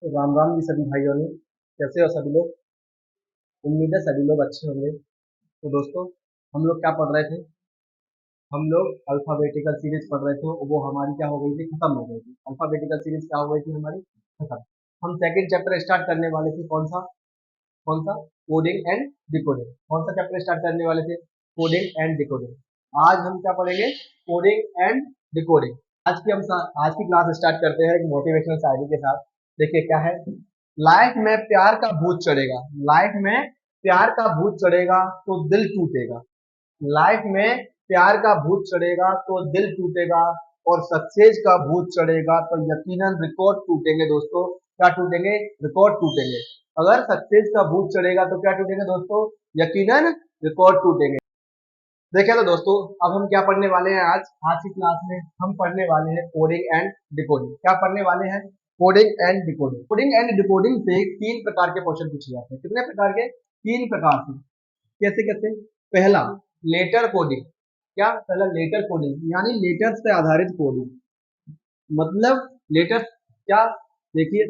तो राम राम जी सभी भाइयों ने। कैसे हो सभी लोग? उम्मीद है सभी लोग अच्छे होंगे। तो दोस्तों, हम लोग क्या पढ़ रहे थे? हम लोग अल्फाबेटिकल सीरीज पढ़ रहे थे, वो हमारी क्या हो गई थी? खत्म हो गई थी। अल्फाबेटिकल सीरीज क्या हो गई थी हमारी? खत्म। हम सेकंड चैप्टर स्टार्ट करने वाले थे। कौन सा? कौन सा? Coding and decoding. कौन सा चैप्टर स्टार्ट करने वाले थे? Coding and decoding. आज हम क्या पढ़ेंगे? Coding and decoding. आज की क्लास स्टार्ट करते हैं एक मोटिवेशनल शायरी के साथ। देखिए क्या है। लाइफ में प्यार का भूत चढ़ेगा। लाइफ में प्यार का भूत चढ़ेगा तो दिल टूटेगा। लाइफ में प्यार का भूत चढ़ेगा तो दिल टूटेगा, और सक्सेस का भूत चढ़ेगा तो यकीनन रिकॉर्ड टूटेंगे दोस्तों। क्या टूटेंगे? रिकॉर्ड टूटेंगे। अगर सक्सेस का भूत चढ़ेगा तो क्या टूटेंगे दोस्तों? यकीनन रिकॉर्ड टूटेंगे। देखिए तो दोस्तों, अब हम क्या पढ़ने वाले हैं? आज की क्लास में हम पढ़ने वाले हैं कोडिंग एंड डिकोडिंग। क्या पढ़ने वाले हैं? Coding and decoding. Coding and decoding से तीन प्रकार के क्वेश्चन पूछे जाते हैं। कितने प्रकार के? तीन प्रकार से। कैसे कैसे? पहला, लेटर कोडिंग। क्या? पहला लेटर कोडिंग, यानी लेटर्स पे आधारित कोडिंग। मतलब लेटर्स क्या? देखिए,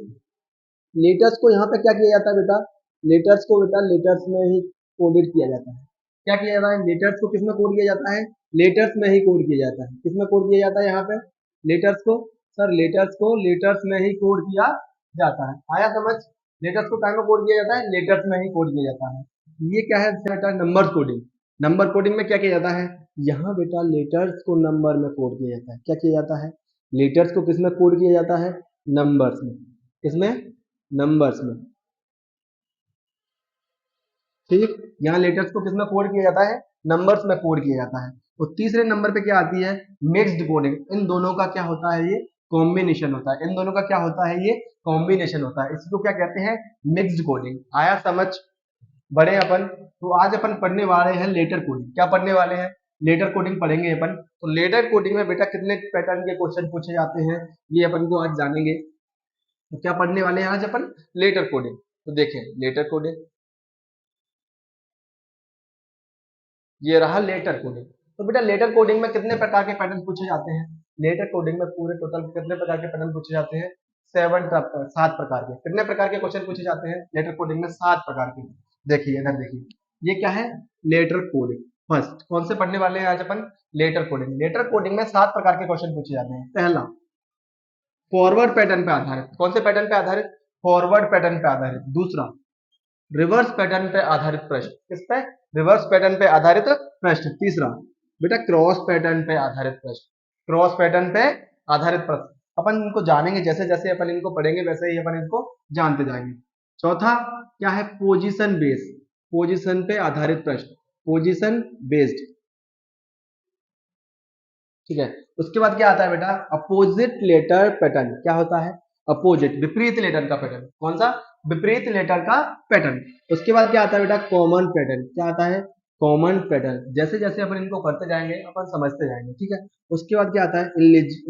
लेटर्स को यहाँ पे क्या किया जाता है बेटा? लेटर्स को बेटा लेटर्स में ही कोडेड किया जाता है। क्या किया जाता है? लेटर्स को किसमें कोड किया जाता है? लेटर्स में ही कोड किया जाता है। किसमें कोड किया जाता है यहाँ पे? लेटर्स को। सर लेटर्स को लेटर्स में ही कोड किया जाता है। आया समझ? लेटर्स को टाइम में कोड किया जाता है, लेटर्स में ही कोड किया जाता है। ये क्या है बेटा? Number coding. नंबर कोडिंग में क्या किया जाता है? यहाँ बेटा लेटर्स को नंबर में कोड किया जाता है। क्या किया जाता है? लेटर्स को किसमें कोड किया जाता है? नंबर्स में। किसमें? नंबर्स में। ठीक। यहाँ लेटर्स को किसमें कोड किया जाता है? नंबर्स में कोड किया जाता है। और तीसरे नंबर पे क्या आती है? Mixed coding. इन दोनों का क्या होता है? ये कॉम्बिनेशन होता है। इन दोनों का क्या होता है? ये कॉम्बिनेशन होता है। इसको क्या कहते हैं? Mixed coding. आया समझ? बड़े अपन। तो आज अपन पढ़ने वाले हैं लेटर कोडिंग। क्या पढ़ने वाले हैं? लेटर कोडिंग पढ़ेंगे अपन। तो लेटर कोडिंग में बेटा कितने पैटर्न के क्वेश्चन पूछे जाते हैं, ये अपन को आज जानेंगे। तो क्या पढ़ने वाले हैं आज अपन? Letter coding. तो देखें लेटर कोडिंग, ये रहा लेटर कोडिंग। तो बेटा लेटर कोडिंग में कितने प्रकार के पैटर्न पूछे जाते हैं? लेटर कोडिंग में पूरे टोटल कितने प्रकार के पैटर्न पूछे जाते हैं? सात प्रकार के। कितने प्रकार के क्वेश्चन पूछे जाते हैं लेटर कोडिंग में? सात प्रकार के। देखिए इधर देखिए, ये क्या है? Letter coding. फर्स्ट कौन से पढ़ने वाले हैं आज अपन? Letter coding. लेटर कोडिंग में सात प्रकार के क्वेश्चन पूछे जाते हैं। पहला, फॉरवर्ड पैटर्न पे आधारित। कौन से पैटर्न पे आधारित? फॉरवर्ड पैटर्न पे आधारित। दूसरा, रिवर्स पैटर्न पे आधारित प्रश्न। किस पे? रिवर्स पैटर्न पे आधारित प्रश्न। तीसरा बेटा, क्रॉस पैटर्न पे आधारित प्रश्न। क्रॉस पैटर्न पे आधारित प्रश्न अपन इनको जानेंगे। जैसे जैसे अपन इनको पढ़ेंगे वैसे ही अपन इनको जानते जाएंगे। चौथा क्या है? Position based. पोजीशन पे आधारित प्रश्न। Position based. ठीक है। उसके बाद क्या आता है बेटा? Opposite letter pattern. क्या होता है? अपोजिट, विपरीत लेटर का पैटर्न। कौन सा? विपरीत लेटर का पैटर्न। उसके बाद क्या आता है बेटा? Common pattern. क्या आता है? Common pattern. जैसे जैसे अपन इनको करते जाएंगे अपन समझते जाएंगे। ठीक है। उसके बाद क्या आता है?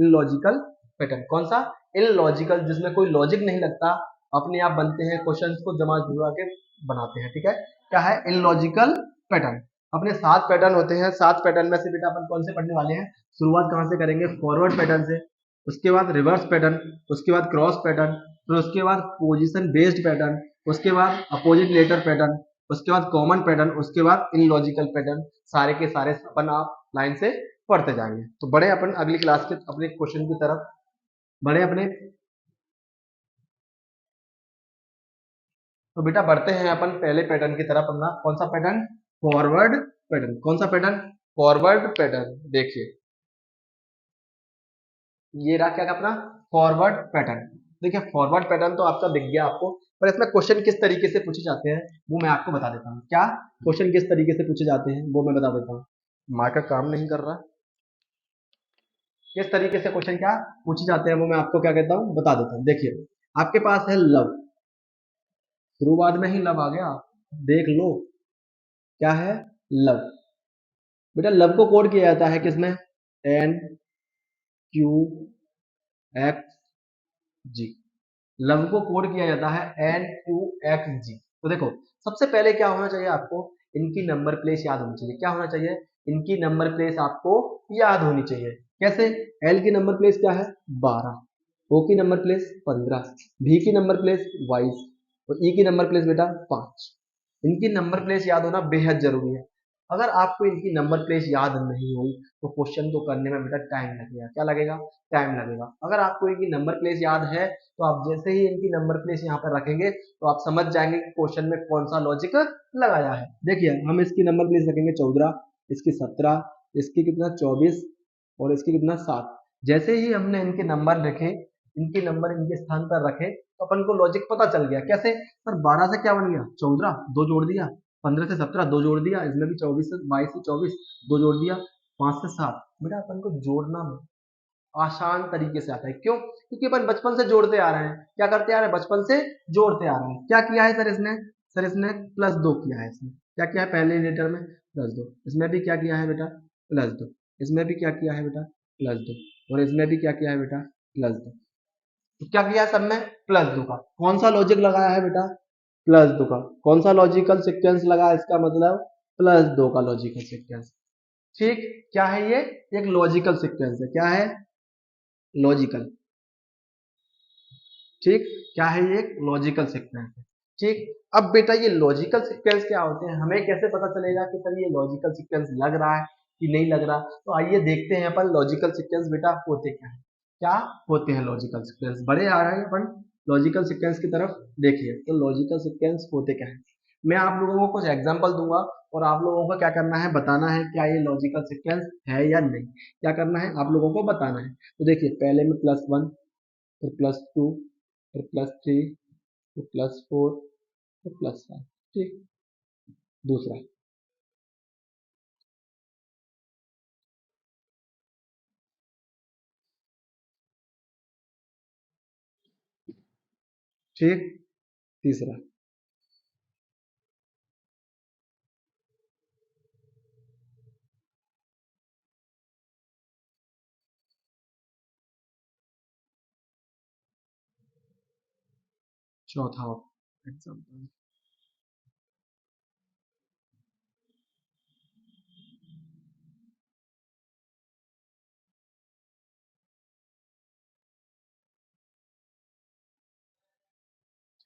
Illogical pattern. कौन सा? इलॉजिकल, जिसमें कोई लॉजिक नहीं लगता, अपने आप बनते हैं, क्वेश्चंस को जमा जुड़ा के बनाते हैं। ठीक है। क्या है? Illogical pattern. अपने सात पैटर्न होते हैं। सात पैटर्न में से बेटा अपन कौन से पढ़ने वाले हैं? शुरुआत कहाँ से करेंगे? फॉरवर्ड पैटर्न से। उसके बाद रिवर्स पैटर्न। उसके बाद क्रॉस पैटर्न। फिर उसके बाद पोजीशन बेस्ड पैटर्न। उसके बाद अपोजिट लेटर पैटर्न। उसके बाद कॉमन पैटर्न। उसके बाद इनलॉजिकल पैटर्न। सारे के सारे अपन आप लाइन से पढ़ते जाएंगे। तो बड़े अपन अगली क्लास के अपने क्वेश्चन की तरफ बड़े अपने। तो बेटा बढ़ते हैं अपन पहले पैटर्न की तरफ। अपना कौन सा पैटर्न? Forward pattern. कौन सा पैटर्न? Forward pattern. देखिए ये रहा क्या अपना? Forward pattern. देखिए फॉरवर्ड पैटर्न तो आपका दिख गया आपको, पर इसमें क्वेश्चन किस तरीके से पूछे जाते हैं वो मैं आपको बता देता हूँ। क्या क्वेश्चन किस तरीके से पूछे जाते हैं वो मैं बता देता हूँ। मार्कर काम नहीं कर रहा। किस तरीके से क्वेश्चन क्या पूछे जाते हैं वो मैं आपको क्या कहता हूँ बता देता हूँ। देखिए आपके पास है लव। शुरुआत में ही लव आ गया। देख लो क्या है? लव। बेटा लव को कोड किया जाता है किसमें? एन क्यू एक्स जी। लव को कोड किया जाता है एन क्यू एक्स जी। तो देखो सबसे पहले क्या होना चाहिए आपको? इनकी नंबर प्लेस याद होनी चाहिए। क्या होना चाहिए? इनकी नंबर प्लेस आपको याद होनी चाहिए। कैसे? एल की नंबर प्लेस क्या है? 12। ओ की नंबर प्लेस 15, भी की नंबर प्लेस 22 और ई की नंबर प्लेस बेटा 5। इनकी नंबर प्लेस याद होना बेहद जरूरी है। अगर आपको इनकी नंबर प्लेस याद नहीं हुई तो क्वेश्चन को करने में बेटा टाइम लगेगा। क्या लगेगा? टाइम लगेगा। अगर आपको इनकी नंबर प्लेस याद है तो आप जैसे ही इनकी नंबर प्लेस यहाँ पर रखेंगे तो आप समझ जाएंगे कि क्वेश्चन में कौन सा लॉजिक लगाया है। देखिए हम इसकी नंबर प्लेस रखेंगे 14, इसकी 17, इसकी कितना 24 और इसकी कितना 7। जैसे ही हमने इनके नंबर रखे, इनके नंबर इनके स्थान पर रखे तो अपन को लॉजिक पता चल गया। कैसे? सर 12 से क्या बन गया 14, दो जोड़ दिया, 15 से 17 दो जोड़ दिया, इसमें भी 24 से 22 से 24 दो जोड़ दिया, 5 से 7। बेटा अपन को जोड़ना आसान तरीके से आता है। क्यों? क्योंकि अपन बचपन से जोड़ते आ रहे हैं। क्या करते आ रहे हैं? बचपन से जोड़ते आ रहे हैं। क्या किया है सर इसने? सर इसने +2 किया है। इसने क्या किया है? पहले लेटर में +2, इसमें भी क्या किया है बेटा? +2, इसमें भी क्या किया है बेटा? +2 और इसमें भी क्या किया है बेटा? +2। तो क्या किया है सब में? +2 का। कौन सा लॉजिक लगाया है बेटा? +2 का। कौन सा लॉजिकल सीक्वेंस लगा? इसका मतलब +2 का लॉजिकल सीक्वेंस। ठीक, क्या है ये? एक लॉजिकल सीक्वेंस है। क्या है? लॉजिकल। ठीक, क्या है ये? एक लॉजिकल सीक्वेंस है। ठीक, अब बेटा ये लॉजिकल सीक्वेंस क्या होते हैं, हमें कैसे पता चलेगा कि सर ये लॉजिकल सीक्वेंस लग रहा है कि नहीं लग रहा? तो आइए देखते हैं अपन लॉजिकल सीक्वेंस बेटा होते क्या है। क्या होते हैं लॉजिकल सीक्वेंस? बड़े आ रहे हैं अपन लॉजिकल सीक्वेंस की तरफ। देखिए तो लॉजिकल सीक्वेंस होते क्या है। मैं आप लोगों को कुछ एग्जांपल दूंगा और आप लोगों को क्या करना है? बताना है क्या ये लॉजिकल सीक्वेंस है या नहीं। क्या करना है? आप लोगों को बताना है। तो देखिए पहले में +1, फिर +2, फिर +3, फिर +4, फिर +5। ठीक, दूसरा। ठीक, तीसरा। चौथा एग्जाम्पल।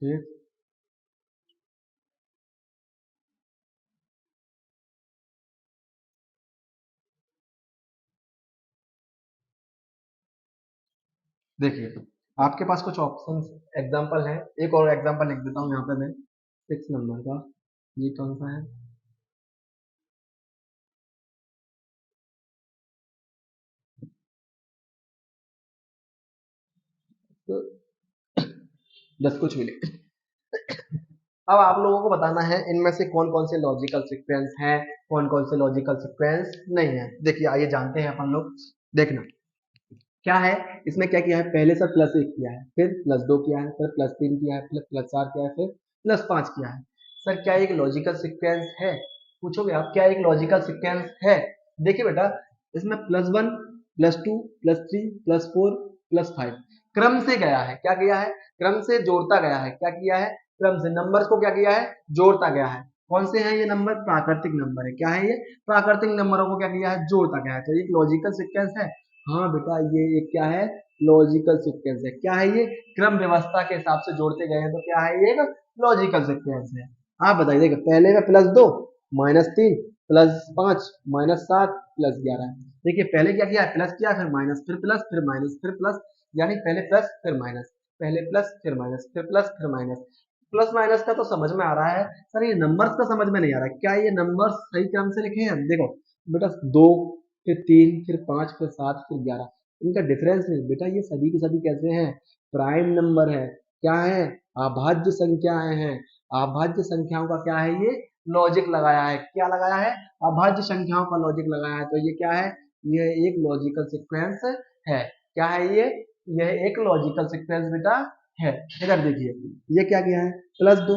ठीक, देखिए आपके पास कुछ ऑप्शंस एग्जाम्पल है। एक और एग्जाम्पल लिख देता हूँ यहाँ पे मैं 6 नंबर का। ये कौन सा है? तो 10 कुछ भी लिख। अब आप लोगों को बताना है इनमें से कौन कौन से लॉजिकल सीक्वेंस हैं, कौन कौन से लॉजिकल सीक्वेंस नहीं है। देखिए आइए जानते हैं अपन लोग। देखना क्या है इसमें, क्या किया है? पहले सर +1 किया है, फिर +2 किया है, फिर +3 किया है, फिर +4 किया है, फिर +5 किया है। सर क्या एक लॉजिकल सीक्वेंस है? पूछोगे आप क्या एक लॉजिकल सीक्वेंस है? देखिए बेटा इसमें +1, +2, +3, +4, +5 क्रम से गया है। क्या किया है? क्रम से जोड़ता गया है। क्या किया है? क्रम से नंबर्स को क्या किया है? जोड़ता गया है। कौन से हैं ये नंबर? प्राकृतिक नंबर है। क्या है ये? प्राकृतिक नंबरों को क्या किया है? जोड़ता गया है। तो ये एक लॉजिकल सीक्वेंस है। हाँ बेटा ये एक क्या है? लॉजिकल सीक्वेंस है। क्या है ये? क्रम व्यवस्था के हिसाब से जोड़ते गए हैं तो क्या है ये? एक लॉजिकल सीक्वेंस है। आप बताइए। देखिए पहले में +2, -3, +5, -7, +11। देखिए पहले क्या किया? प्लस किया, फिर माइनस, फिर प्लस, फिर माइनस, फिर प्लस। यानी पहले प्लस फिर माइनस, पहले प्लस फिर माइनस, फिर प्लस फिर माइनस। प्लस माइनस का तो समझ में आ रहा है सर, ये नंबर्स का समझ में नहीं आ रहा है। क्या ये नंबर्स सही क्रम से लिखे हैं? देखो बेटा 2, फिर 3, फिर 5, फिर 7, फिर 11, इनका डिफरेंस नहीं बेटा। ये सभी के सभी कैसे हैं? प्राइम नंबर है। क्या है? अभाज्य संख्याएं हैं। अभाज्य संख्याओं का क्या है? ये लॉजिक लगाया है। क्या लगाया है? अभाज्य संख्याओं का लॉजिक लगाया है। तो ये क्या है? ये एक लॉजिकल सीक्वेंस है। क्या है ये? यह एक लॉजिकल सीक्वेंस बेटा है। इधर देखिए ये क्या किया है? +2,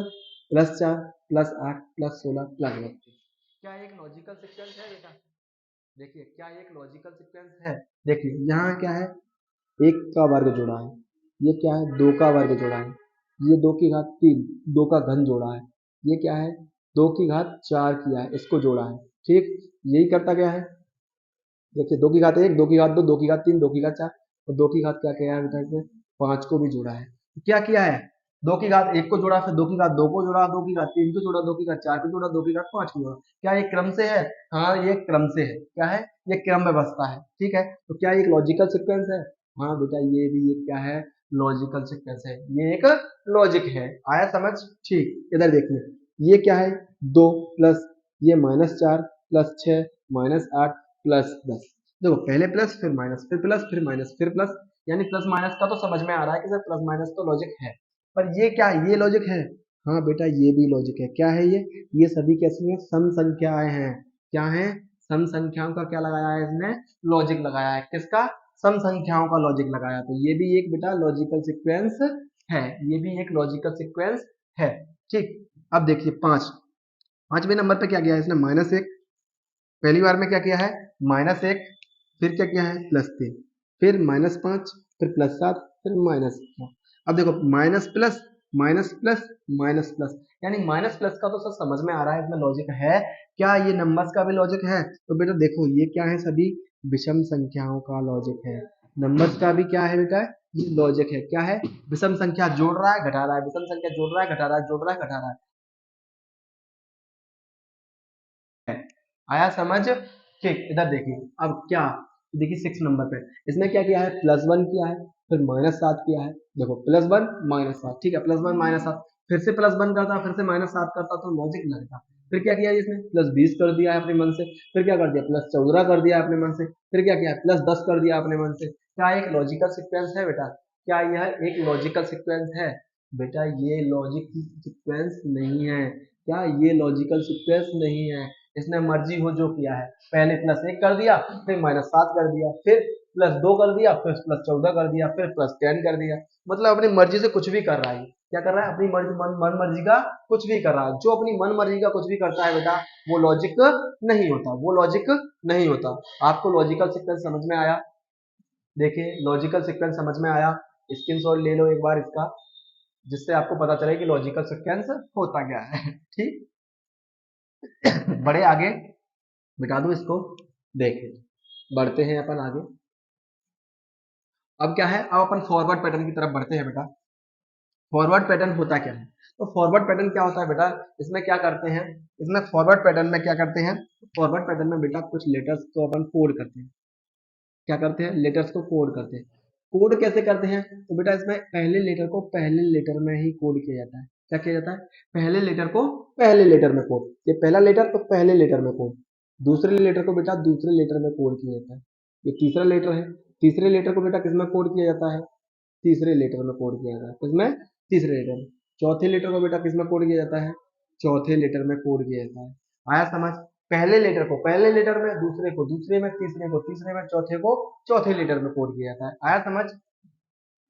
+4, +8, +16, +32। क्या एक लॉजिकल सीक्वेंस है बेटा? देखिए क्या एक लॉजिकल सीक्वेंस है? देखिए यहाँ क्या है? 1 का वर्ग जोड़ा है, ये क्या है? 2 का वर्ग जोड़ा है, ये 2 की घात 3, 2 का घन जोड़ा है, ये क्या है? 2 की घात 4 किया है, इसको जोड़ा है। ठीक, यही करता गया है। देखिए 2 की घात 1, 2 की घात 2, 2 की घात 3, 2 की घात 4 और 2 की घात क्या किया है बेटा इसमें? 5 को भी जोड़ा है। तो क्या किया है, 2 की घात 1 को जोड़ा, फिर 2 की घात 2 को जोड़ा, 2 की घात 3 को जोड़ा, 2 की घात 4 को जोड़ा, 2 की घात 5 को जोड़ा। क्या ये क्रम से है? हाँ ये क्रम से है। क्या है? ये क्रम व्यवस्था है। ठीक है, तो क्या ये एक लॉजिकल सीक्वेंस है? हाँ बेटा ये भी एक क्या है, लॉजिकल सीक्वेंस है, ये एक लॉजिक है। आया समझ? ठीक, इधर देखिए ये क्या है, 2 प्लस ये -4 प्लस 6 -8 प्लस 10। देखो पहले प्लस फिर माइनस फिर प्लस फिर माइनस फिर प्लस, यानी प्लस माइनस का तो समझ में आ रहा है कि सर प्लस माइनस तो लॉजिक है, पर ये क्या है, ये लॉजिक है? हाँ बेटा ये भी लॉजिक है। क्या है ये सभी कैसी हैं, सम संख्याएं हैं। क्या है? सम संख्याओं का क्या लगाया है इसने, लॉजिक लगाया है। किसका? सम संख्याओं का लॉजिक लगाया। तो ये भी एक बेटा लॉजिकल सीक्वेंस है, ये भी एक लॉजिकल सीक्वेंस है। ठीक, अब देखिए 5वें नंबर पे क्या किया है इसने, -1। पहली बार में क्या किया है, -1, फिर क्या किया है, +3, फिर -5, फिर +7, फिर -4। अब देखो minus plus minus plus minus plus, यानी माइनस प्लस का तो सब समझ में आ रहा है, इसमें लॉजिक है। क्या ये नंबर्स का भी लॉजिक है? तो बेटा देखो ये क्या है, सभी विषम संख्याओं का लॉजिक है। नंबर्स का भी क्या है बेटा, ये लॉजिक है। क्या है? विषम संख्या जोड़ रहा है घटा रहा है, विषम संख्या जोड़ रहा है घटा रहा है, जोड़ रहा है घटा रहा है। आया समझ? ठीक, इधर देखिए अब क्या, देखिए 6 नंबर पे इसने क्या किया है, +1 किया है, फिर -7 किया है। देखो +1 -7, ठीक है, +1 -7, फिर से +1 करता, फिर से -7 करता तो लॉजिक लगता। फिर क्या किया इसने, +20 कर दिया है अपने मन से, फिर क्या कर दिया, +14 कर दिया अपने मन से, फिर क्या किया, +10 कर दिया अपने मन से। क्या एक लॉजिकल सीक्वेंस है बेटा? क्या यह एक लॉजिकल सीक्वेंस है? बेटा ये लॉजिक सीक्वेंस नहीं है। क्या ये लॉजिकल सीक्वेंस नहीं है? इसने मर्जी हो जो किया है, पहले +1 कर दिया, फिर -7 कर दिया, फिर +2 कर दिया, फिर +14 कर दिया, फिर +10 कर दिया। मतलब अपनी मर्जी से कुछ भी कर रहा है। क्या कर रहा है, अपनी मर्जी मन मर्जी का कुछ भी कर रहा है। जो अपनी मन मर्जी का कुछ भी करता है बेटा, वो लॉजिक नहीं होता, वो लॉजिक नहीं होता। आपको लॉजिकल सीक्वेंस समझ में आया? देखिए लॉजिकल सीक्वेंस समझ में आया, स्क्रीनशॉट ले लो एक बार इसका, जिससे आपको पता चले कि लॉजिकल सीक्वेंस होता क्या है। ठीक, बड़े आगे मिटा दो इसको। देखिए बढ़ते हैं अपन आगे। अब क्या है, अब अपन फॉरवर्ड पैटर्न की तरफ बढ़ते हैं बेटा। फॉरवर्ड पैटर्न होता क्या है? तो फॉरवर्ड पैटर्न क्या होता है बेटा, इसमें क्या करते हैं, इसमें फॉरवर्ड पैटर्न में क्या करते हैं, फॉरवर्ड पैटर्न में बेटा कुछ लेटर्स को अपन कोड करते हैं। क्या करते हैं, लेटर्स को कोड करते हैं। कोड कैसे करते हैं? तो बेटा इसमें पहले लेटर को पहले लेटर में ही कोड किया जाता है। क्या किया जाता है, पहले लेटर को पहले लेटर में कोड। ये पहला लेटर तो पहले लेटर में कोड, दूसरे लेटर को बेटा दूसरे लेटर में कोड किया जाता है। ये तीसरा लेटर है, तीसरे लेटर को बेटा किसमें कोड किया जाता है, तीसरे लेटर में कोड किया जाता है। किसमें, तीसरे लेटर में। चौथे लेटर को बेटा किसमें कोड किया जाता है, चौथे लेटर में कोड किया जाता है। आया समझ? पहले लेटर को पहले लेटर में, दूसरे को दूसरे में, तीसरे को तीसरे में, चौथे को चौथे लेटर में कोड किया जाता है। आया समझ?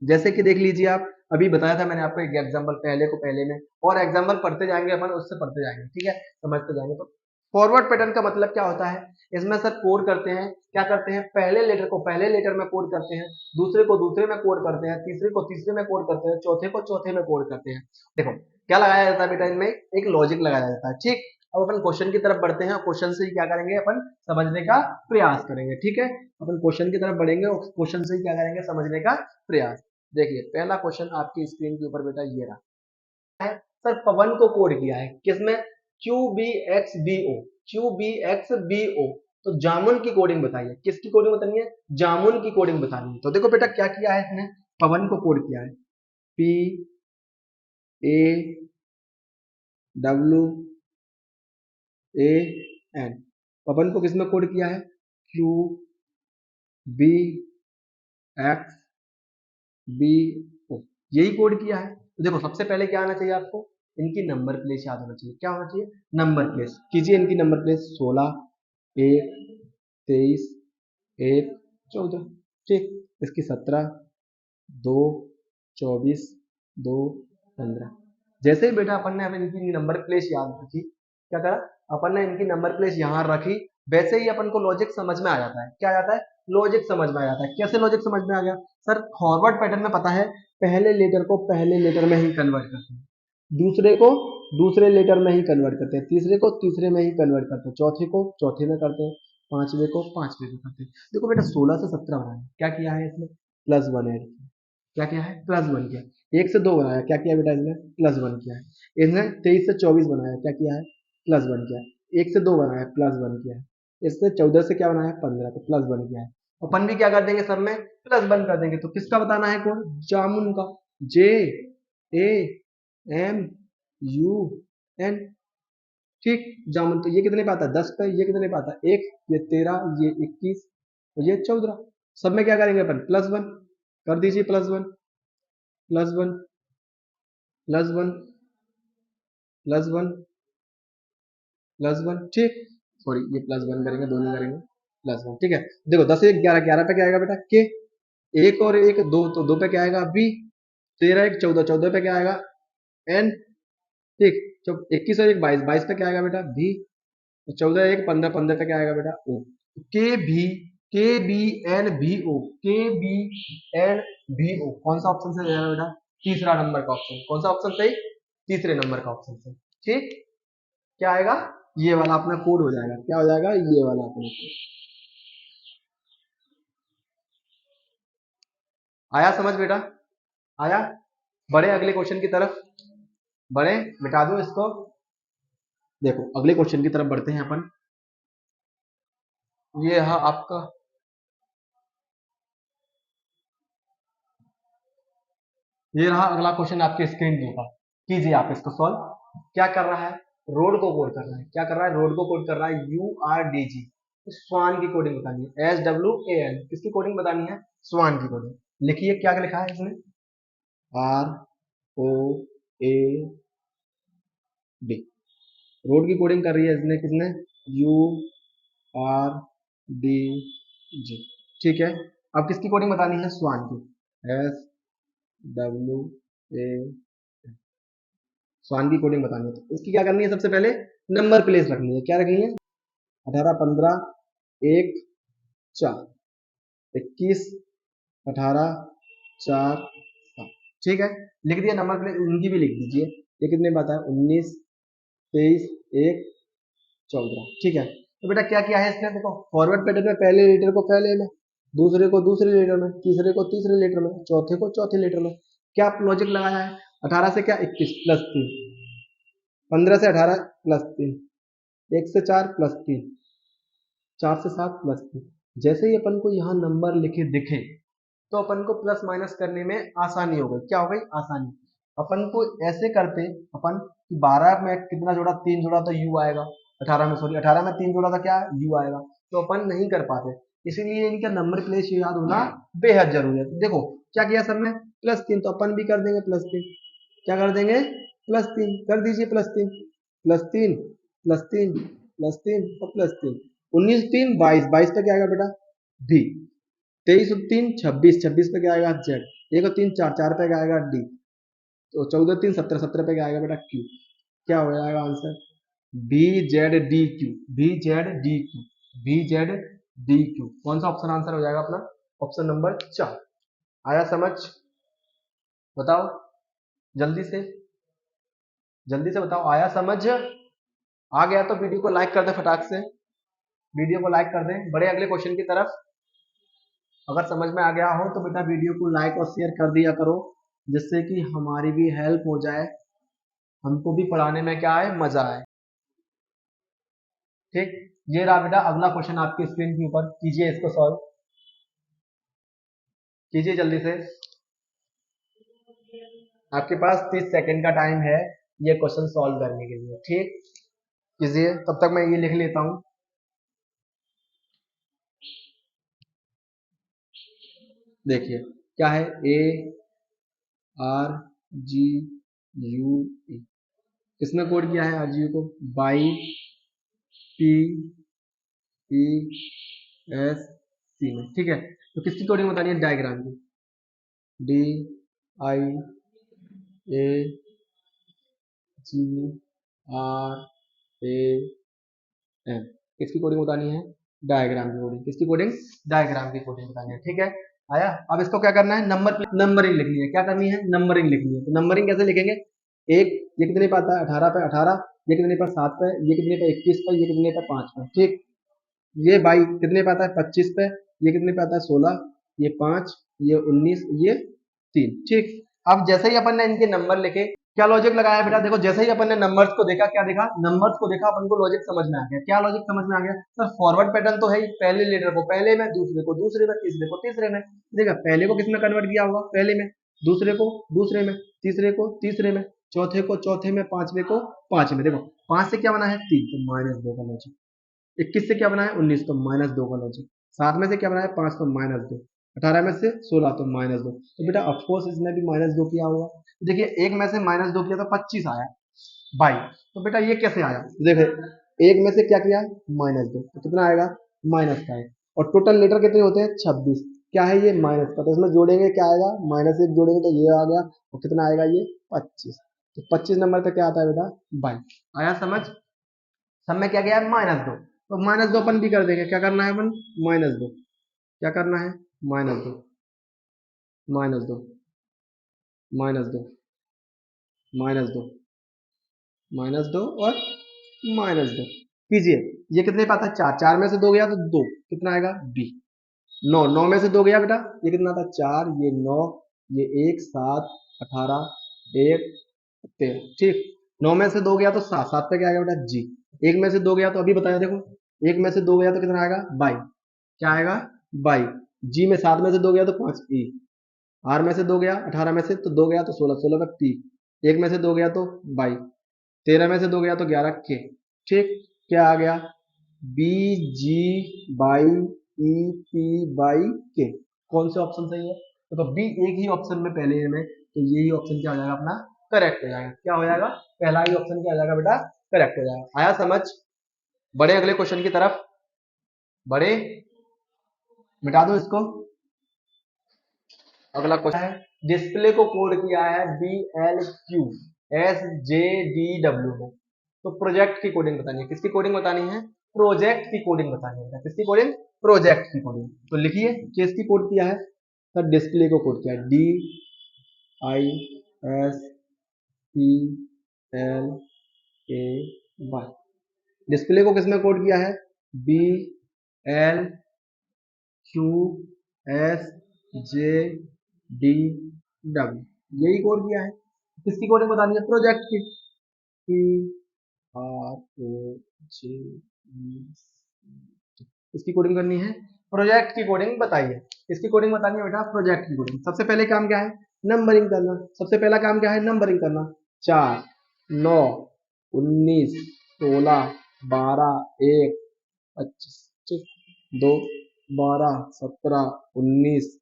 जैसे कि देख लीजिए, आप अभी बताया था मैंने आपको एक एग्जांपल, पहले को पहले में, और एग्जांपल पढ़ते जाएंगे अपन, उससे पढ़ते जाएंगे, ठीक है, समझते जाएंगे। तो फॉरवर्ड पैटर्न का मतलब क्या होता है, इसमें सर कोड करते हैं। क्या करते हैं, पहले लेटर को पहले लेटर में कोड करते हैं, दूसरे को दूसरे में कोड करते हैं, तीसरे को तीसरे में कोड करते हैं, चौथे को चौथे में कोड करते हैं। देखो क्या लगाया जाता है बेटा, इनमें एक लॉजिक लगाया जाता है। ठीक, अब अपन क्वेश्चन की तरफ बढ़ते हैं, क्वेश्चन से ही क्या करेंगे, अपन समझने का प्रयास करेंगे। ठीक है, अपन क्वेश्चन की तरफ बढ़ेंगे और क्वेश्चन से ही क्या करेंगे, समझने का प्रयास। देखिए पहला क्वेश्चन आपकी स्क्रीन के ऊपर बेटा ये रहा है, सर पवन को कोड किया है किसमें, QBXBO, QBXBO। तो जामुन की कोडिंग बताइए, किसकी कोडिंग बतानी है, जामुन की कोडिंग बतानी है। तो देखो बेटा क्या किया है इसने, पवन को कोड किया है PAWAN। पवन को किसमें कोड किया है, QBXBO, यही कोड किया है। तो देखो सबसे पहले क्या आना चाहिए आपको, इनकी नंबर प्लेस याद होना चाहिए। क्या होना चाहिए, नंबर प्लेस। कीजिए इनकी नंबर प्लेस, 16, 1, 23, 1, 14। ठीक, इसकी 17, 2, 24, 2, 15। जैसे ही बेटा अपन ने अब इनकी नंबर प्लेस याद रखी, क्या करा, अपन ने इनकी नंबर प्लेस यहाँ रखी, वैसे ही अपन को लॉजिक समझ में आ जाता है। क्या आ जाता है, लॉजिक समझ में आ जाता है। कैसे लॉजिक समझ में आ गया, सर फॉरवर्ड पैटर्न में पता है, पहले लेटर को पहले लेटर में ही कन्वर्ट करते हैं, दूसरे को दूसरे लेटर में ही कन्वर्ट करते हैं, तीसरे को तीसरे में ही कन्वर्ट करते हैं, चौथे को चौथे में करते हैं, पांचवे को पांचवे में करते हैं। देखो बेटा 16 से 17 बनाए, क्या किया है इसमें, +1 ऐड किया, क्या किया है, +1 किया। 1 से 2 बनाया, क्या किया बेटा इसने, +1 किया है। इसने 23 से 24 बनाया, क्या किया है, +1 किया है। 1 से 2 बनाया, +1 किया है। इसने 14 से क्या बनाया, 15, तो +1 किया है। अपन भी क्या कर देंगे, सब में +1 कर देंगे। तो किसका बताना है कोड, जामुन का, JAMUN। ठीक, जामुन। तो ये कितने पे आता है, 10 पे। ये कितने पे आता है, 1। ये 13, ये 21 और ये 14। सब में क्या करेंगे अपन, +1 कर दीजिए। +1 +1 +1 +1 +1। ठीक, सॉरी, ये +1 करेंगे, दोनों करेंगे +1। ठीक है, देखो 10 1 11, 11 पे क्या आएगा बेटा, के। 1 और 1 2, तो 2 पे क्या आएगा, बी। 13 1 14, 14 पे क्या आएगा, एन। ठीक, 21 और 1 22, 22 पे क्या आएगा बेटा, भी। 14 1 15, 15 पे क्या आएगा बेटा, ओ। के बी एन भी ओ कौन सा ऑप्शन से जाएगा बेटा, तीसरा नंबर का ऑप्शन। कौन सा ऑप्शन सही, तीसरे नंबर का ऑप्शन से। ठीक, क्या आएगा, ये वाला अपना कोड हो जाएगा। क्या हो जाएगा, ये वाला अपना कोड। आया समझ बेटा, आया। बढ़े अगले क्वेश्चन की तरफ, बढ़े, मिटा दो इसको। देखो अगले क्वेश्चन की तरफ बढ़ते हैं अपन। ये है आपका, ये रहा अगला क्वेश्चन आपके स्क्रीन के ऊपर। कीजिए आप इसको सॉल्व। क्या कर रहा है, रोड को कोड कर रहा है। क्या कर रहा है, रोड को कोड कर रहा है, URDG। स्वान की कोडिंग बतानी है, SWAN। किसकी कोडिंग बतानी है, स्वान की कोडिंग। लिखिए क्या लिखा है इसने, ROAD। रोड की कोडिंग कर रही है इसने, किसने, URDG। ठीक है, अब किसकी कोडिंग बतानी है, स्वान की, SWA। स्वान की कोडिंग बतानी है, तो इसकी क्या करनी है, सबसे पहले नंबर प्लेस रखनी है। क्या रखनी है, 18 15 1 4, 21 18 4 7। ठीक है, लिख दिया नंबर प्लेस, उनकी भी लिख दीजिए। ये कितने बात है, 19 23 1 14। ठीक है, तो बेटा क्या किया है इसने, देखो फॉरवर्ड पैटर्न में पहले लेटर को पहले में, दूसरे को दूसरे लेटर में, तीसरे को तीसरे लेटर में, चौथे को चौथे लेटर में। क्या लॉजिक लगाया है, 18 से क्या 21 +3, 15 से 18 +3, 1 से 4 +3, 4 से 7 +3। जैसे ही अपन को यहाँ नंबर लिखे दिखे, तो अपन को प्लस माइनस करने में आसानी हो गई। क्या हो गई, आसानी। अपन को ऐसे करते अपन कि 12 में कितना जोड़ा, 3 जोड़ा तो यू आएगा। 18 में, सॉरी 18 में 3 जोड़ा था, क्या यू आएगा। तो अपन नहीं कर पाते, इसीलिए इनका नंबर प्लेस याद होना बेहद जरूरी है। तो देखो क्या किया सर ने, +3, तो अपन भी कर देंगे +3। क्या कर देंगे, +3 कर दीजिए। +3 +3 +3 +3 और +3। 19 3 22, 22 पे क्या आएगा बेटा, भी। 23 और 3 26, 26 पे क्या आएगा, जेड। 1 और 3 4, 4 पे क्या आएगा, डी। तो 14 3 17, 17 पे क्या आएगा बेटा, क्यू। क्या हो जाएगा आंसर, BZDQ। BZDQ, BZDQ। कौन सा ऑप्शन आंसर हो जाएगा अपना, ऑप्शन नंबर 4। आया समझ, बताओ जल्दी से, जल्दी से बताओ, आया समझ। आ गया तो वीडियो को लाइक कर दे फटाक से, वीडियो को लाइक कर दें। बड़े अगले क्वेश्चन की तरफ। अगर समझ में आ गया हो तो बेटा वीडियो को लाइक और शेयर कर दिया करो, जिससे कि हमारी भी हेल्प हो जाए, हमको भी पढ़ाने में क्या आए, मजा आए। ठीक, ये रहा बेटा अगला क्वेश्चन आपके स्क्रीन के ऊपर। कीजिए इसको सॉल्व, कीजिए जल्दी से। आपके पास 30 सेकंड का टाइम है ये क्वेश्चन सॉल्व करने के लिए। ठीक, कीजिए, तब तक मैं ये लिख लेता हूँ। देखिए क्या है, ARGUE। किसने कोड किया है आरजीयू को, बाई PESC में। ठीक है, तो किसकी कोडिंग बतानी है, डायग्राम की, DIAGRAM। किसकी कोडिंग बतानी है, डायग्राम की कोडिंग। किसकी कोडिंग, डायग्राम की कोडिंग बतानी है। ठीक है, आया। अब इसको क्या करना है, नंबरिंग लिखनी है। क्या करनी है, नंबरिंग लिखनी है। तो नंबरिंग कैसे लिखेंगे, एक, ये कितने पे आता है, 18 पे 18, ये कितने पे 7 पे, ये कितने पे 21 पे, ये कितने पे 5 पे। ठीक, ये 22 कितने पे आता है, 25 पे, ये कितने पे आता है, 16, ये 5, ये 19, ये 3। ठीक, अब जैसे ही अपन ने इनके नंबर लिखे, क्या लॉजिक लगाया बेटा, देखो जैसे ही अपन ने नंबर्स को देखा, क्या देखा, नंबर्स को देखा, अपन को लॉजिक समझ में आ गया। क्या लॉजिक समझ में आ गया सर, फॉरवर्ड पैटर्न तो है ही, पहले लेटर को पहले में, दूसरे को दूसरे में, तीसरे को तीसरे में। देखा पहले को किस में कन्वर्ट किया होगा, पहले में, दूसरे को दूसरे में, तीसरे को तीसरे में, चौथे को चौथे में, पांचवे को पांच में। देखो 5 से क्या बना है 3, तो -2 का लॉजिक। 21 से क्या बना है 19, तो -2 का लॉजिक। 7 में से क्या बना है 5, तो -2। 18 में से 16, तो -2। तो बेटा ऑफकोर्स इसमें भी -2 किया होगा। देखिए एक में से -2 किया तो 25 आया, 22। तो बेटा ये कैसे आया, देखिए एक में से क्या किया -2, तो कितना आएगा -5। और टोटल लेटर कितने होते हैं 26। क्या है ये माइनस का, तो इसमें जोड़ेंगे क्या आएगा, -1 जोड़ेंगे तो ये आ गया, और कितना आएगा ये 25। तो 25 नंबर पे क्या आता है बेटा 22। आया समझ, सब में क्या गया है -2, तो -2 अपन भी कर देंगे। क्या करना है अपन, -2, क्या करना है -2, -2, -2, -2, -2 और -2 कीजिए। ये कितने पाता है 4, 4 में से 2 गया तो 2, कितना आएगा बी। 9, 9 में से 2 गया बेटा, ये कितना था 4, ये 9, ये 1, 7, 18, 1, 13। ठीक, 9 में से 2 गया तो 7, 7 पे क्या आएगा बेटा जी। 1 में से 2 गया तो अभी बताया, देखो 1 में से 2 गया तो कितना आएगा 22, क्या आएगा 22। जी में 7 में से 2 गया तो 5 ई। आर में से 2 गया 18 में से तो 2 गया तो 16, 16 पे पी। 1 में से 2 गया तो 22, 13 में से 2 गया तो 11 के। ठीक, क्या आ गया B G by E P by K. कौन से ऑप्शन सही है, तो बी एक ही ऑप्शन में पहले में, तो यही ऑप्शन क्या हो जाएगा अपना करेक्ट हो जाएगा। क्या हो जाएगा, पहला ही ऑप्शन क्या हो जाएगा बेटा करेक्ट हो जाएगा। आया समझ, बड़े अगले क्वेश्चन की तरफ, बड़े मिटा दो इसको। अगला क्वेश्चन है, डिस्प्ले को कोड किया है BLQ SJDW में, तो प्रोजेक्ट की कोडिंग बतानी है। किसकी कोडिंग बतानी है, प्रोजेक्ट की कोडिंग बतानी है। किसकी कोडिंग, प्रोजेक्ट की कोडिंग। तो लिखिए किसकी कोड किया है सर, डिस्प्ले को कोड किया है DISPLAY। डिस्प्ले को किसमें कोड किया है BLQSJDW, यही कोड किया है। किसकी कोडिंग बतानी है, प्रोजेक्ट की। इसकी कोडिंग करनी है, प्रोजेक्ट की कोडिंग बताइए। इसकी कोडिंग बतानी है बेटा, प्रोजेक्ट की कोडिंग। सबसे पहले काम क्या है, नंबरिंग करना। सबसे पहला काम क्या है, नंबरिंग करना। 4, 9, 19, 16, 12, 1, 25, 2, 12, 17, 19,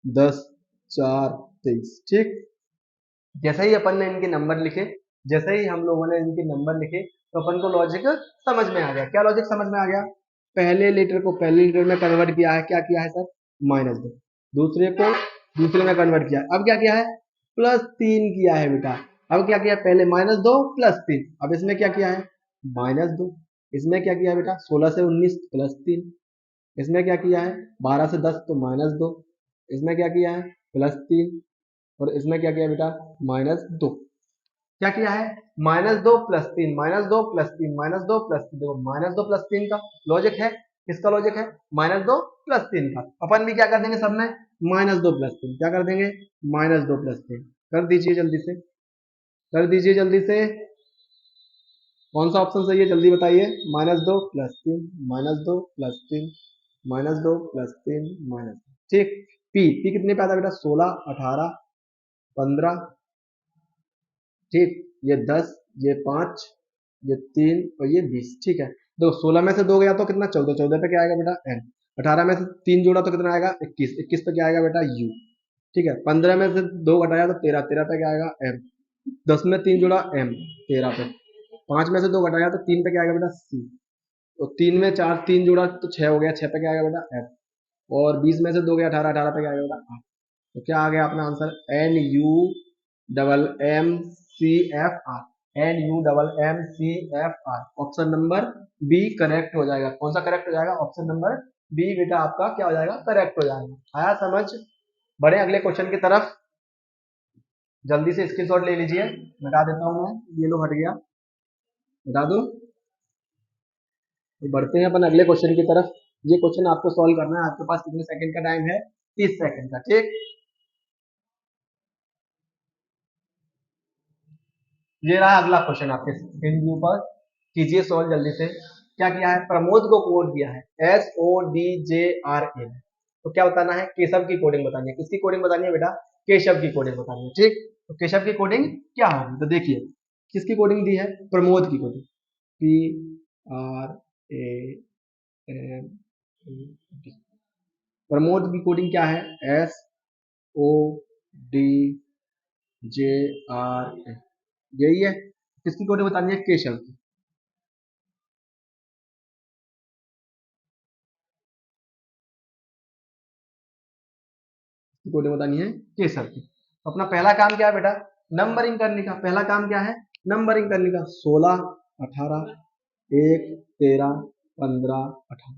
10, 4, 23। ठीक, जैसे ही अपन ने इनके नंबर लिखे, जैसे ही हम लोगों ने इनके नंबर लिखे, तो अपन को लॉजिक समझ में आ गया। क्या लॉजिक समझ में आ गया, पहले लेटर को पहले लेटर में कन्वर्ट किया है, क्या किया है सर -2। दूसरे को दूसरे में कन्वर्ट किया, अब क्या किया है +3 किया है बेटा। अब क्या किया, पहले -2 +3, अब इसमें क्या किया है -2। इसमें क्या किया बेटा 16 से 19 +3। इसमें क्या किया है 12 से 10 तो -2। इसमें क्या किया है +3। और इसमें क्या किया बेटा -2। क्या किया है -2 +3, -2 +3, -2 +3। देखो -2 +3 का लॉजिक है, किसका लॉजिक है -2 +3 का। अपन भी क्या कर देंगे सब में -2 +3, क्या कर देंगे -2 +3। कर दीजिए जल्दी से, कर दीजिए जल्दी से। कौन सा ऑप्शन सही है जल्दी बताइए, -2 +3, -2 +3, -2 +3, -2। ठीक, पी कितने पे आता है बेटा 16, 18, 15। ठीक, ये 10, ये 5, ये 3 और ये 20। ठीक है, देखो 16 में से 2 गया तो कितना 14, 14 पे क्या आएगा बेटा एन। 18 में से 3 जोड़ा तो कितना आएगा 21, 21 पे क्या आएगा बेटा यू। ठीक है, 15 में से 2 घटाया तो 13, 13 पे क्या आएगा एम। 10 में 3 जोड़ा एम 13 पे। 5 में से 2 घटाया तो 3 पे क्या आएगा बेटा सी। तो 3 में 4 3 जोड़ा तो 6 हो गया, 6 पे क्या आएगा बेटा एफ। और 20 में से 2 गया 18, 18 पे क्या आएगा बेटा आर। तो क्या आ गया अपना answer NUMMCFR, NUMMCFR। Option number B correct हो जाएगा। कौन सा करेक्ट हो जाएगा, ऑप्शन नंबर बी बेटा आपका क्या हो जाएगा करेक्ट हो जाएगा। आया समझ, बढ़े अगले क्वेश्चन की तरफ। जल्दी से स्क्रीनशॉट ले लीजिए, मिटा देता हूं मैं, ये लो हट गया, मिटा दो। तो बढ़ते हैं अपन अगले क्वेश्चन की तरफ। ये क्वेश्चन आपको सॉल्व करना है, आपके पास कितने सेकंड का टाइम है 30 सेकंड का। ठीक, ये रहा अगला क्वेश्चन आपके स्क्रीन के ऊपर, कीजिए सॉल्व जल्दी से। क्या किया है, प्रमोद को कोड किया है SODJRA। तो क्या बताना है, केशव की कोडिंग बतानी है। किसकी कोडिंग बतानी है बेटा, केशव की कोडिंग बतानी है। ठीक, तो केशव की कोडिंग क्या होगी, तो देखिए किसकी कोडिंग दी है, प्रमोद की कोडिंग, PRAMOD। प्रमोद की कोडिंग क्या है, SODJRA, यही है। किसकी कोडिंग बतानी है, केशव की। कोडिंग बतानी है केसर की। तो अपना पहला काम क्या है बेटा, नंबरिंग करने का। पहला काम क्या है, नंबरिंग करने का। 16, 18, 1, 13, 15, 18।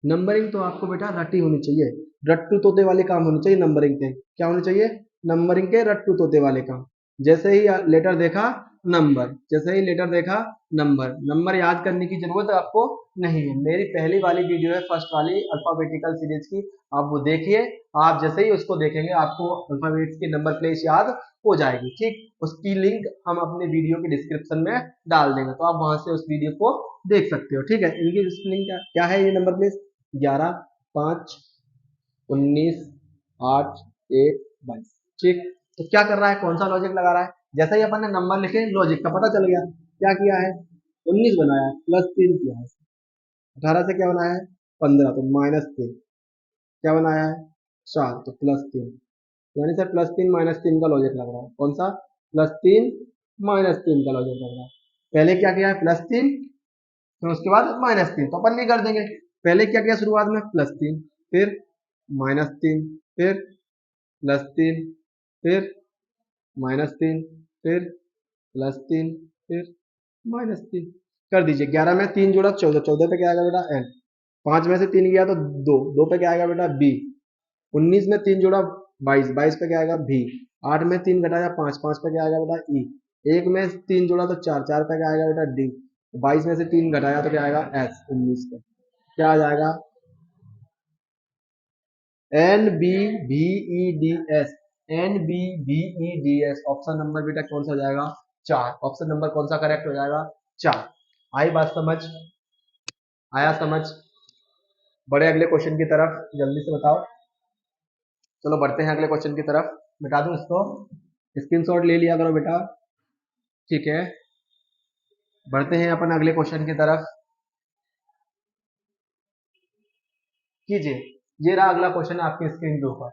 नंबरिंग तो आपको बेटा रटी होनी चाहिए, रट्टू तोते वाले काम होने चाहिए नंबरिंग के। क्या होने चाहिए, नंबरिंग के रट्टू तोते वाले काम। जैसे ही लेटर देखा नंबर, जैसे ही लेटर देखा नंबर। नंबर याद करने की जरूरत आपको नहीं है। मेरी पहली वाली वीडियो है, फर्स्ट वाली अल्फाबेटिकल सीरीज की, आप वो देखिए। आप जैसे ही उसको देखेंगे आपको अल्फाबेट्स की नंबर प्लेस याद हो जाएगी। ठीक, उसकी लिंक हम अपने वीडियो के डिस्क्रिप्शन में डाल देंगे, तो आप वहां से उस वीडियो को देख सकते हो। ठीक है, इनकी स्पेलिंग क्या है, ये नंबर प्लेस 11, 5, 19, 8, 1, 22। ठीक, तो क्या कर रहा है, कौन सा लॉजिक लगा रहा है, जैसे ही अपन ने नंबर लिखे लॉजिक का पता चल गया। क्या किया है, 19 बनाया है, +3 किया है। 18 से क्या बनाया है, 15, तो -3। क्या बनाया है, 4, तो +3। यानी सर +3 -3 का लॉजिक लग रहा है। कौन सा, +3 -3 का लॉजिक लग रहा है। पहले क्या किया है, +3, फिर उसके बाद -3, तो अपन भी कर देंगे। पहले क्या किया शुरुआत में, +3, फिर -3, फिर +3, फिर -3, फिर +3, फिर -3। कर दीजिए। 11 में 3 जोड़ा 14, 14 पे क्या आएगा बेटा, N। 5 में से 3 गया तो 2, 2 पे क्या आएगा बेटा, B। 19 में 3 जोड़ा 22, 22 पे क्या आएगा, V। 8 में 3 घटाया 5, 5 पे क्या आएगा बेटा, E। 1 में 3 जोड़ा तो 4, 4 पे क्या आएगा बेटा, D। 22 में से 3 घटाया तो क्या आएगा, S। 19 पे क्या आ जाएगा, NBVEDS। NBVEDS ऑप्शन नंबर बेटा कौन सा हो जाएगा, 4। ऑप्शन नंबर कौन सा करेक्ट हो जाएगा, 4। आई बात समझ, आया समझ। बढ़े अगले क्वेश्चन की तरफ, जल्दी से बताओ। चलो बढ़ते हैं अगले क्वेश्चन की तरफ। मिटा दूं इसको, स्क्रीनशॉट ले लिया करो बेटा। ठीक है, बढ़ते हैं अपन अगले क्वेश्चन की तरफ। कीजिए, ये रहा अगला क्वेश्चन आपके स्क्रीन के ऊपर।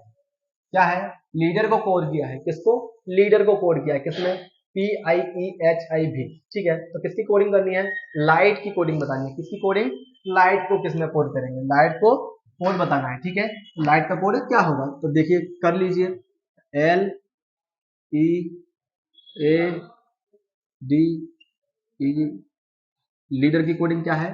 क्या है, लीडर को कोड किया है। किसको, लीडर को कोड किया है। किसमें, PIEHIV। ठीक है, तो किसकी कोडिंग करनी है, लाइट की कोडिंग बतानी है। किसकी कोडिंग, लाइट को किसमें कोड करेंगे, लाइट को कोड बताना है। ठीक है, लाइट का कोड क्या होगा, तो देखिए कर लीजिए। LEADE। लीडर की कोडिंग क्या है,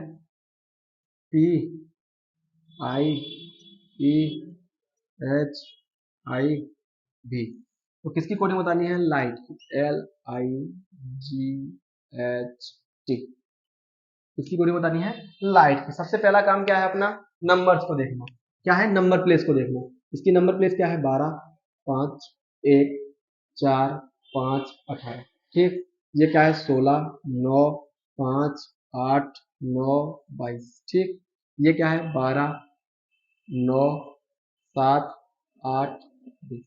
PIEHIV। तो किसकी कोडिंग बतानी है, लाइट की, LIGHT। किसकी कोडिंग बतानी है, लाइट की। सबसे पहला काम क्या है अपना, नंबर्स को देखना। क्या है, नंबर प्लेस को देखना। इसकी नंबर प्लेस क्या है, 12, 5, 1, 4, 5, 18। ठीक, ये क्या है, 16, 9, 5, 8, 9, 22। ठीक, ये क्या है, 12, 9, 7, 8, 20।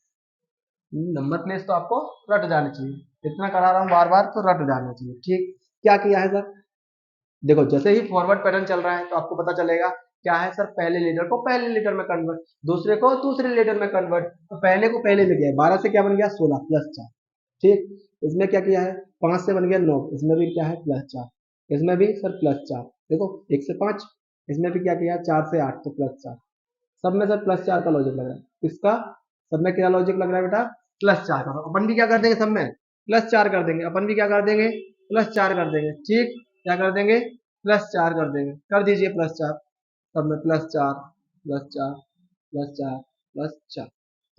नंबर प्लेस तो आपको रट जानी चाहिए। इतना करा रहा हूँ बार बार, तो रट जाना चाहिए। ठीक, क्या किया है सर, देखो जैसे ही फॉरवर्ड पैटर्न चल रहा है तो आपको पता चलेगा। क्या है सर, पहले लीटर को पहले लीटर में कन्वर्ट, दूसरे को दूसरे लीटर में कन्वर्ट। तो पहले को पहले में गया, 12 से क्या बन गया, 16 +4। ठीक, इसमें क्या किया है, 5 से बन गया 9, इसमें भी क्या है, +4। इसमें भी सर +4। देखो 1 से 5, इसमें भी क्या किया, 4 से 8, तो +4। सब में सर +4 का लॉजिक लग रहा है। किसका, सब में क्या लॉजिक लग रहा है बेटा, +4 का। तो अपन भी क्या कर देंगे, सब में +4 कर देंगे। अपन भी क्या कर देंगे, +4 कर देंगे। ठीक, क्या कर देंगे, +4 कर देंगे। कर दीजिए +4, सब में +4, +4, +4, +4।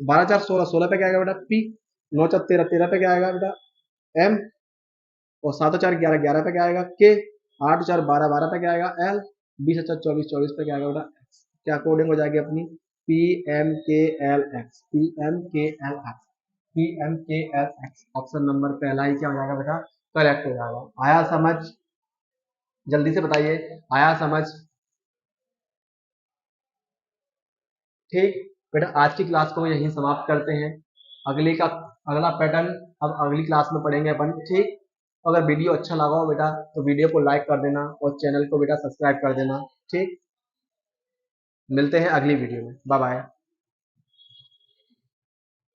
12 4 16, 16 पे क्या आएगा बेटा, P। 9 4 13, 13 पे क्या आएगा बेटा, M। और 7 4 11, 11 पे क्या आएगा, K। 8 4 12, 12 पे क्या आएगा, L। 20 4 24, 24 पे क्या आएगा बेटा, X। क्या कोडिंग हो जाएगी अपनी, PMKLX, PMKLX, PMKLX। Option number पहला ही क्या हो जाएगा बेटा, करेक्ट हो जाएगा। आया समझ? जल्दी से बताइए, आया समझ? ठीक बेटा, आज की क्लास को यहीं समाप्त करते हैं। अगला पैटर्न अब अगली क्लास में पढ़ेंगे अपन। ठीक, अगर वीडियो अच्छा लगा हो बेटा तो वीडियो को लाइक कर देना और चैनल को बेटा सब्सक्राइब कर देना। ठीक, मिलते हैं अगली वीडियो में। Bye bye.